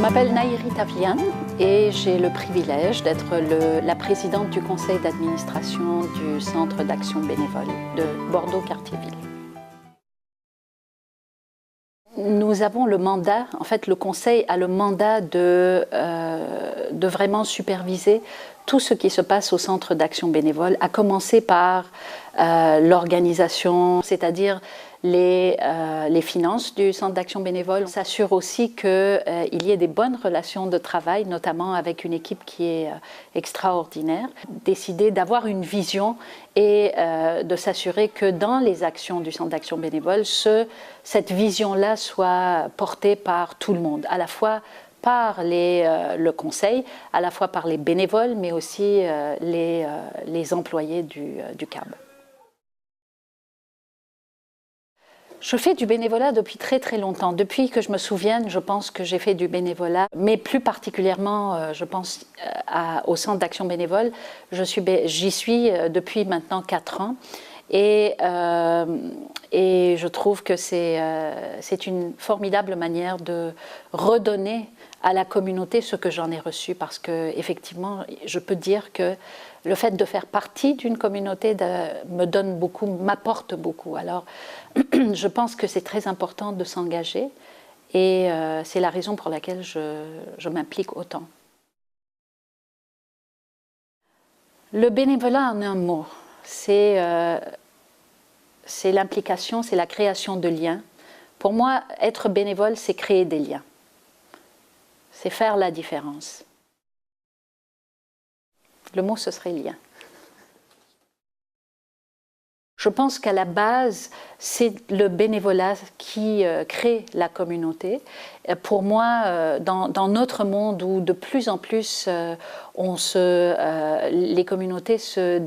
m'appelle Nahiri Tavian et j'ai le privilège d'être la présidente du conseil d'administration du Centre d'action bénévole de Bordeaux-Cartierville. Nous avons le mandat, en fait le conseil a le mandat de vraiment superviser tout ce qui se passe au centre d'action bénévole, à commencer par l'organisation, c'est-à-dire les finances du centre d'action bénévole. On s'assure aussi qu'il y ait des bonnes relations de travail, notamment avec une équipe qui est extraordinaire. Décider d'avoir une vision et de s'assurer que dans les actions du centre d'action bénévole, cette vision-là soit portée par tout le monde, à la fois par le conseil, à la fois par les bénévoles, mais aussi les employés du CAB. Je fais du bénévolat depuis très très longtemps. Depuis que je me souvienne, je pense que j'ai fait du bénévolat, mais plus particulièrement, je pense, au centre d'action bénévole. J'y suis depuis maintenant 4 ans. Et je trouve que c'est une formidable manière de redonner à la communauté ce que j'en ai reçu, parce que effectivement, je peux dire que le fait de faire partie d'une communauté me donne beaucoup, m'apporte beaucoup. Alors, je pense que c'est très important de s'engager, et c'est la raison pour laquelle je m'implique autant. Le bénévolat en un mot, c'est l'implication, c'est la création de liens. Pour moi, être bénévole, c'est créer des liens. C'est faire la différence. Le mot, ce serait lien. Je pense qu'à la base, c'est le bénévolat qui crée la communauté. Pour moi, dans notre monde où de plus en plus les communautés se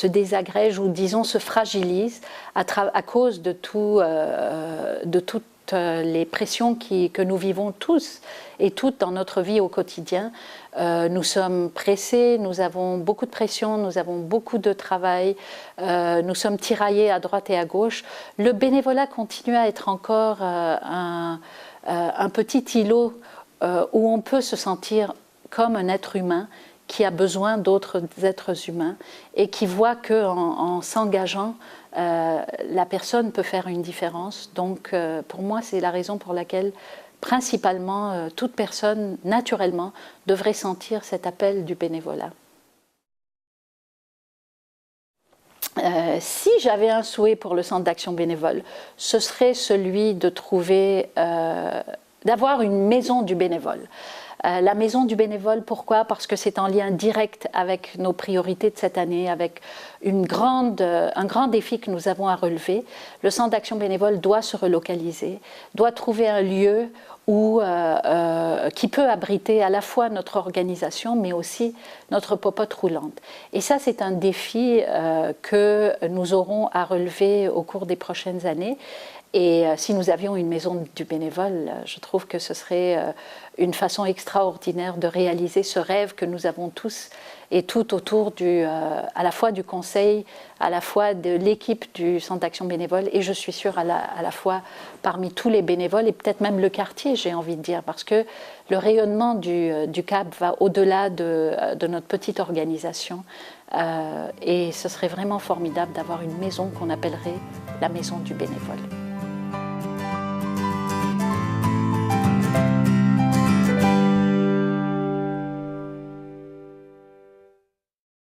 désagrègent ou disons se fragilisent à cause de toutes les pressions que nous vivons tous et toutes dans notre vie au quotidien. Nous sommes pressés, nous avons beaucoup de pression, nous avons beaucoup de travail, nous sommes tiraillés à droite et à gauche. Le bénévolat continue à être encore un petit îlot où on peut se sentir comme un être humain qui a besoin d'autres êtres humains et qui voit qu'en s'engageant, la personne peut faire une différence. Donc pour moi, c'est la raison pour laquelle principalement toute personne naturellement devrait sentir cet appel du bénévolat. Si j'avais un souhait pour le centre d'action bénévole, ce serait celui de trouver, d'avoir une maison du bénévole. La maison du bénévole, pourquoi? Parce que c'est en lien direct avec nos priorités de cette année, avec un grand défi que nous avons à relever. Le centre d'action bénévole doit se relocaliser, doit trouver un lieu qui peut abriter à la fois notre organisation, mais aussi notre popote roulante. Et ça, c'est un défi que nous aurons à relever au cours des prochaines années. Et si nous avions une maison du bénévole, je trouve que ce serait une façon extraordinaire de réaliser ce rêve que nous avons tous et tout autour à la fois du conseil, à la fois de l'équipe du centre d'action bénévole, et je suis sûre à la fois parmi tous les bénévoles et peut-être même le quartier, j'ai envie de dire, parce que le rayonnement du CAB va au-delà de notre petite organisation, et ce serait vraiment formidable d'avoir une maison qu'on appellerait la maison du bénévole.